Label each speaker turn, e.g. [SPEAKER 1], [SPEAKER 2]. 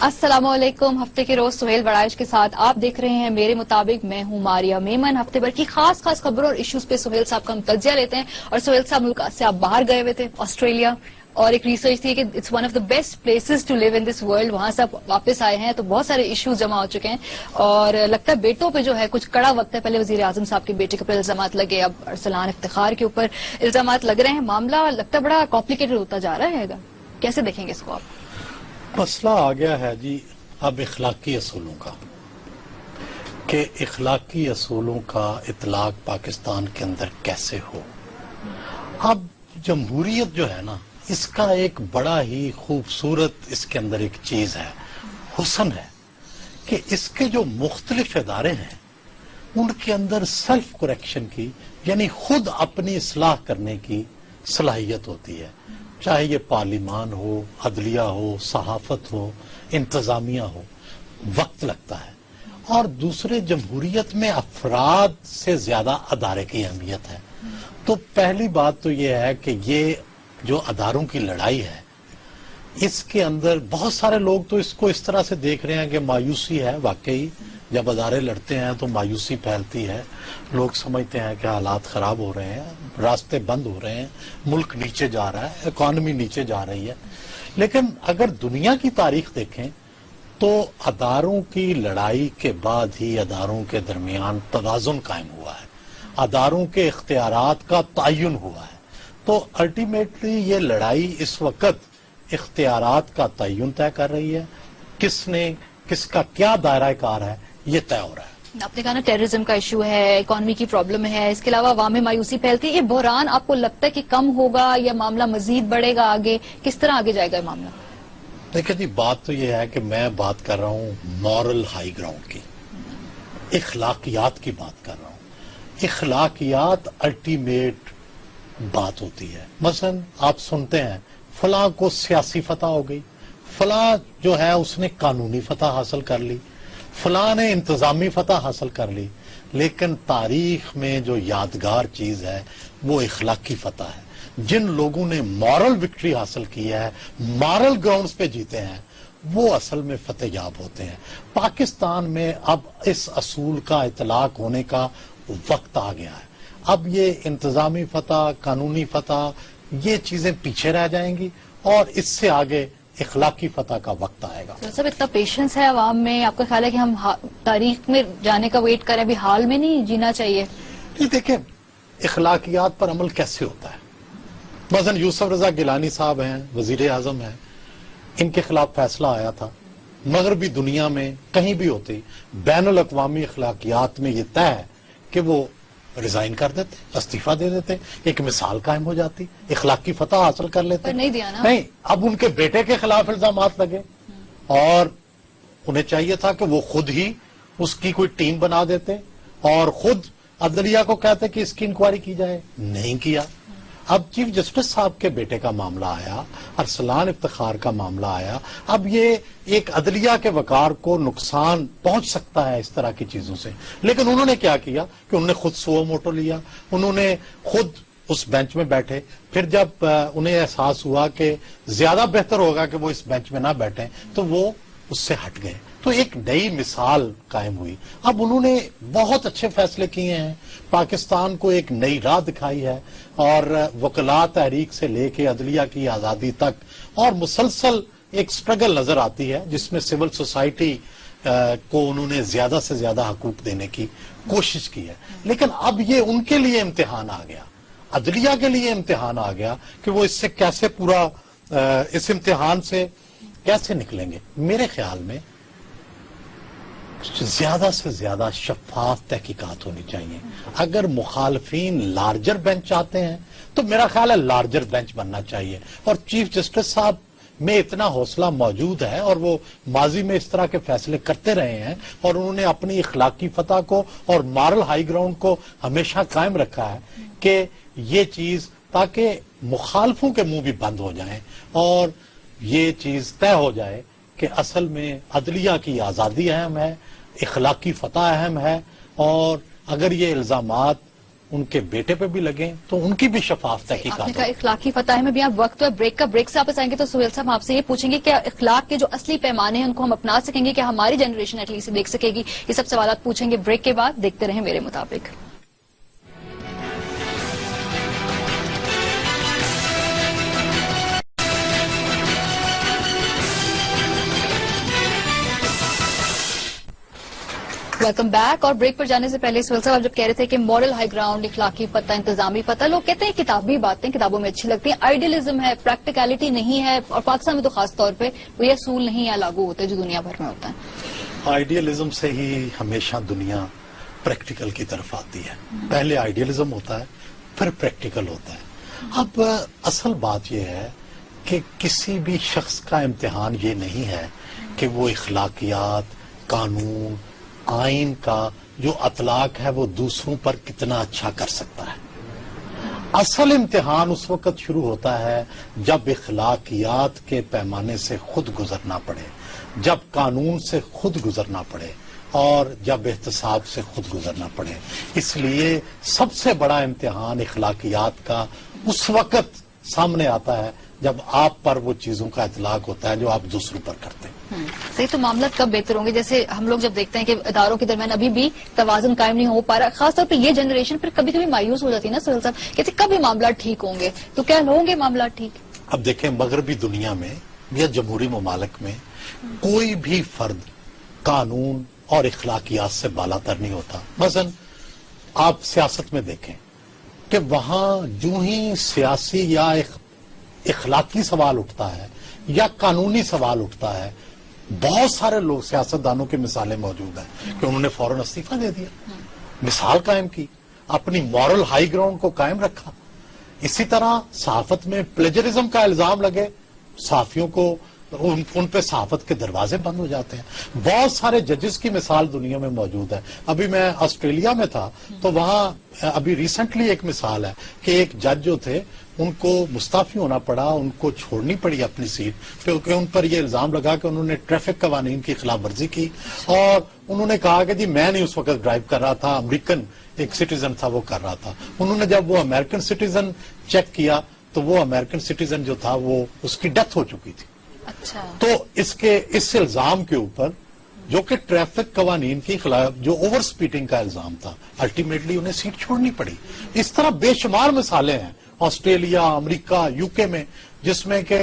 [SPEAKER 1] السلام علیکم. ہفتے کے روز سہیل بڑائش کے ساتھ آپ دیکھ رہے ہیں میرے مطابق. میں ہوں ماریا میمن. ہفتے بھر کی خاص خبروں اور ایشوز پہ سہیل صاحب کا ہم تجزیہ لیتے ہیں. اور سہیل صاحب ملک سے آپ باہر گئے ہوئے تھے, آسٹریلیا, اور ایک ریسرچ تھی کہ it's one of the best places to live in this world. وہاں سے آپ واپس آئے ہیں تو بہت سارے ایشوز جمع ہو چکے ہیں, اور لگتا ہے بیٹوں پہ جو ہے کچھ کڑا وقت ہے. پہلے وزیر اعظم صاحب کے بیٹے کے اوپر الزامات لگے, اب ارسلان افتخار کے اوپر الزامات لگ رہے ہیں. معاملہ لگتا ہے بڑا کمپلیکیٹڈ ہوتا جا رہا ہے. کیسے دیکھیں گے اس کو آپ؟
[SPEAKER 2] مسئلہ آ گیا ہے جی اب اخلاقی اصولوں کا, کہ اخلاقی اصولوں کا اطلاق پاکستان کے اندر کیسے ہو. اب جمہوریت جو ہے نا, اس کا ایک بڑا ہی خوبصورت اس کے اندر ایک چیز ہے, حسن ہے, کہ اس کے جو مختلف ادارے ہیں ان کے اندر سیلف کریکشن کی, یعنی خود اپنی اصلاح کرنے کی صلاحیت ہوتی ہے. چاہے یہ پارلیمان ہو, عدلیہ ہو, صحافت ہو, انتظامیہ ہو, وقت لگتا ہے. اور دوسرے جمہوریت میں افراد سے زیادہ ادارے کی اہمیت ہے. تو پہلی بات تو یہ ہے کہ یہ جو اداروں کی لڑائی ہے, اس کے اندر بہت سارے لوگ تو اس کو اس طرح سے دیکھ رہے ہیں کہ مایوسی ہے. واقعی جب ادارے لڑتے ہیں تو مایوسی پھیلتی ہے, لوگ سمجھتے ہیں کہ حالات خراب ہو رہے ہیں, راستے بند ہو رہے ہیں, ملک نیچے جا رہا ہے, اکانومی نیچے جا رہی ہے. لیکن اگر دنیا کی تاریخ دیکھیں تو اداروں کی لڑائی کے بعد ہی اداروں کے درمیان توازن قائم ہوا ہے, اداروں کے اختیارات کا تعین ہوا ہے. تو الٹیمیٹلی یہ لڑائی اس وقت اختیارات کا تعین طے کر رہی ہے. کس کا کیا دائرہ کار ہے یہ طے ہو رہا ہے.
[SPEAKER 1] آپ نے کہا نا ٹیررزم کا ایشو ہے, اکانومی کی پرابلم ہے, اس کے علاوہ عوام میں مایوسی پھیلتی ہے. یہ بحران آپ کو لگتا ہے کہ کم ہوگا یا معاملہ مزید بڑھے گا آگے؟ کس طرح آگے جائے گا یہ معاملہ؟
[SPEAKER 2] دیکھیں جی, بات تو یہ ہے کہ میں بات کر رہا ہوں مورل ہائی گراؤنڈ کی, اخلاقیات کی بات کر رہا ہوں. اخلاقیات الٹیمیٹ بات ہوتی ہے. مثلا آپ سنتے ہیں فلاں کو سیاسی فتح ہو گئی, فلاں جو ہے اس نے قانونی فتح حاصل کر لی, فلاں نے انتظامی فتح حاصل کر لی. لیکن تاریخ میں جو یادگار چیز ہے وہ اخلاقی فتح ہے. جن لوگوں نے مورل وکٹری حاصل کی ہے, مورل گراؤنڈز پہ جیتے ہیں, وہ اصل میں فتح یاب ہوتے ہیں. پاکستان میں اب اس اصول کا اطلاق ہونے کا وقت آ گیا ہے. اب یہ انتظامی فتح, قانونی فتح, یہ چیزیں پیچھے رہ جائیں گی اور اس سے آگے اخلاقی فتح کا وقت آئے گا.
[SPEAKER 1] سب اتنا پیشنس ہے عوام میں, آپ کا خیال ہے کہ ہم تاریخ میں جانے کا ویٹ کریں, ابھی حال میں نہیں جینا چاہیے؟
[SPEAKER 2] دیکھیں اخلاقیات پر عمل کیسے ہوتا ہے. مثلا یوسف رضا گیلانی صاحب ہیں, وزیر اعظم ہیں, ان کے خلاف فیصلہ آیا تھا. مغربی دنیا میں کہیں بھی ہوتی, بین الاقوامی اخلاقیات میں یہ طے ہے کہ وہ ریزائن کر دیتے, استعفیٰ دے دیتے, ایک مثال قائم ہو جاتی, اخلاقی فتح حاصل کر لیتے.
[SPEAKER 1] پر نہیں دیا نا.
[SPEAKER 2] نہیں, اب ان کے بیٹے کے خلاف الزامات لگے اور انہیں چاہیے تھا کہ وہ خود ہی اس کی کوئی ٹیم بنا دیتے اور خود عدلیہ کو کہتے کہ اس کی انکوائری کی جائے. نہیں کیا. اب چیف جسٹس صاحب کے بیٹے کا معاملہ آیا, ارسلان افتخار کا معاملہ آیا. اب یہ ایک عدلیہ کے وقار کو نقصان پہنچ سکتا ہے اس طرح کی چیزوں سے. لیکن انہوں نے کیا کیا کہ انہوں نے خود سو موٹو لیا, انہوں نے خود اس بینچ میں بیٹھے. پھر جب انہیں احساس ہوا کہ زیادہ بہتر ہوگا کہ وہ اس بینچ میں نہ بیٹھیں تو وہ اس سے ہٹ گئے. تو ایک نئی مثال قائم ہوئی. اب انہوں نے بہت اچھے فیصلے کیے ہیں, پاکستان کو ایک نئی راہ دکھائی ہے, اور وکلاء تحریک سے لے کے عدلیہ کی آزادی تک اور مسلسل ایک سٹرگل نظر آتی ہے جس میں سول سوسائٹی کو انہوں نے زیادہ سے زیادہ حقوق دینے کی کوشش کی ہے. لیکن اب یہ ان کے لیے امتحان آ گیا, عدلیہ کے لیے امتحان آ گیا کہ وہ اس سے کیسے اس امتحان سے کیسے نکلیں گے. میرے خیال میں زیادہ سے زیادہ شفاف تحقیقات ہونی چاہیے. اگر مخالفین لارجر بینچ چاہتے ہیں تو میرا خیال ہے لارجر بینچ بننا چاہیے. اور چیف جسٹس صاحب میں اتنا حوصلہ موجود ہے اور وہ ماضی میں اس طرح کے فیصلے کرتے رہے ہیں اور انہوں نے اپنی اخلاقی فتح کو اور مارل ہائی گراؤنڈ کو ہمیشہ قائم رکھا ہے کہ یہ چیز تاکہ مخالفوں کے منہ بھی بند ہو جائیں اور یہ چیز طے ہو جائے کہ اصل میں عدلیہ کی آزادی اہم ہے, اخلاقی فتح اہم ہے. اور اگر یہ الزامات ان کے بیٹے پہ بھی لگیں تو ان کی بھی شفاف
[SPEAKER 1] آپ نے
[SPEAKER 2] تحقیقات
[SPEAKER 1] کہا اخلاقی فتح میں بھی آپ وقت ہے بریک کا، بریک سے واپس آئیں گے تو سہیل صاحب آپ سے یہ پوچھیں گے کہ اخلاق کے جو اصلی پیمانے ہیں ان کو ہم اپنا سکیں گے، کیا ہماری جنریشن ایٹ لیسٹ دیکھ سکے گی؟ یہ سب سوالات پوچھیں گے بریک کے بعد، دیکھتے رہیں میرے مطابق۔ Welcome back. اور بریک پر جانے سے پہلے سہیل صاحب آپ جب کہہ رہے تھے کہ مورل ہائی گراؤنڈ، اخلاقی فتح، انتظامی فتح، لوگ کہتے ہیں کتابی باتیں کتابوں میں اچھی لگتی ہیں، آئیڈیلزم ہے، پریکٹیکلٹی نہیں ہے، اور پاکستان میں تو خاص طور پہ وہی اصول نہیں یا لاگو ہوتے جو دنیا بھر میں ہوتا ہے۔
[SPEAKER 2] آئیڈیلزم سے ہی ہمیشہ دنیا پریکٹیکل کی طرف آتی ہے، پہلے آئیڈیلزم ہوتا ہے پھر پریکٹیکل ہوتا ہے۔ اب اصل بات یہ ہے کہ کسی بھی شخص کا امتحان یہ نہیں ہے کہ وہ اخلاقیات، قانون، آئین کا جو اطلاق ہے وہ دوسروں پر کتنا اچھا کر سکتا ہے۔ اصل امتحان اس وقت شروع ہوتا ہے جب اخلاقیات کے پیمانے سے خود گزرنا پڑے، جب قانون سے خود گزرنا پڑے، اور جب احتساب سے خود گزرنا پڑے۔ اس لیے سب سے بڑا امتحان اخلاقیات کا اس وقت سامنے آتا ہے جب آپ پر وہ چیزوں کا اطلاق ہوتا ہے جو آپ دوسروں پر کرتے ہیں۔
[SPEAKER 1] صحیح، تو معاملات کب بہتر ہوں گے؟ جیسے ہم لوگ جب دیکھتے ہیں کہ اداروں کے درمیان ابھی بھی توازن قائم نہیں ہو پا رہا، خاص طور پہ یہ جنریشن پھر کبھی کبھی مایوس ہو جاتی ہے نا سہیل صاحب، کہتے کب یہ معاملات ٹھیک ہوں گے؟ تو کیا ہوں گے معاملات ٹھیک؟
[SPEAKER 2] اب دیکھیں مغربی دنیا میں یا جمہوری ممالک میں کوئی بھی فرد قانون اور اخلاقیات سے بالا تر نہیں ہوتا۔ مثلا آپ سیاست میں دیکھیں کہ وہاں جو ہی سیاسی یا اخلاقی سوال اٹھتا ہے یا قانونی سوال اٹھتا ہے، بہت سارے لوگ سیاستدانوں کی مثالیں موجود ہیں کہ انہوں نے فوراً استعفیٰ دے دیا، مثال قائم کی، اپنی مورل ہائی گراؤنڈ کو قائم رکھا۔ اسی طرح صحافت میں پلیجرزم کا الزام لگے، صحافیوں کو ان پہ صحافت کے دروازے بند ہو جاتے ہیں۔ بہت سارے ججز کی مثال دنیا میں موجود ہے۔ ابھی میں آسٹریلیا میں تھا تو وہاں ابھی ریسنٹلی ایک مثال ہے کہ ایک جج جو تھے ان کو مستعفی ہونا پڑا، ان کو چھوڑنی پڑی اپنی سیٹ کیونکہ ان پر یہ الزام لگا کہ انہوں نے ٹریفک قوانین کی خلاف ورزی کی، اور انہوں نے کہا کہ جی میں نہیں اس وقت ڈرائیو کر رہا تھا، امریکن ایک سٹیزن تھا وہ کر رہا تھا۔ انہوں نے جب وہ امریکن سٹیزن چیک کیا تو وہ امریکن سٹیزن جو تھا وہ اس کی ڈیتھ ہو چکی تھی۔
[SPEAKER 1] اچھا،
[SPEAKER 2] تو اس الزام کے اوپر جو کہ ٹریفک قوانین کے خلاف جو اوور سپیڈنگ کا الزام تھا، الٹیمیٹلی انہیں سیٹ چھوڑنی پڑی۔ اس طرح بے شمار مثالیں ہیں آسٹریلیا، امریکہ، یو کے میں، جس میں کہ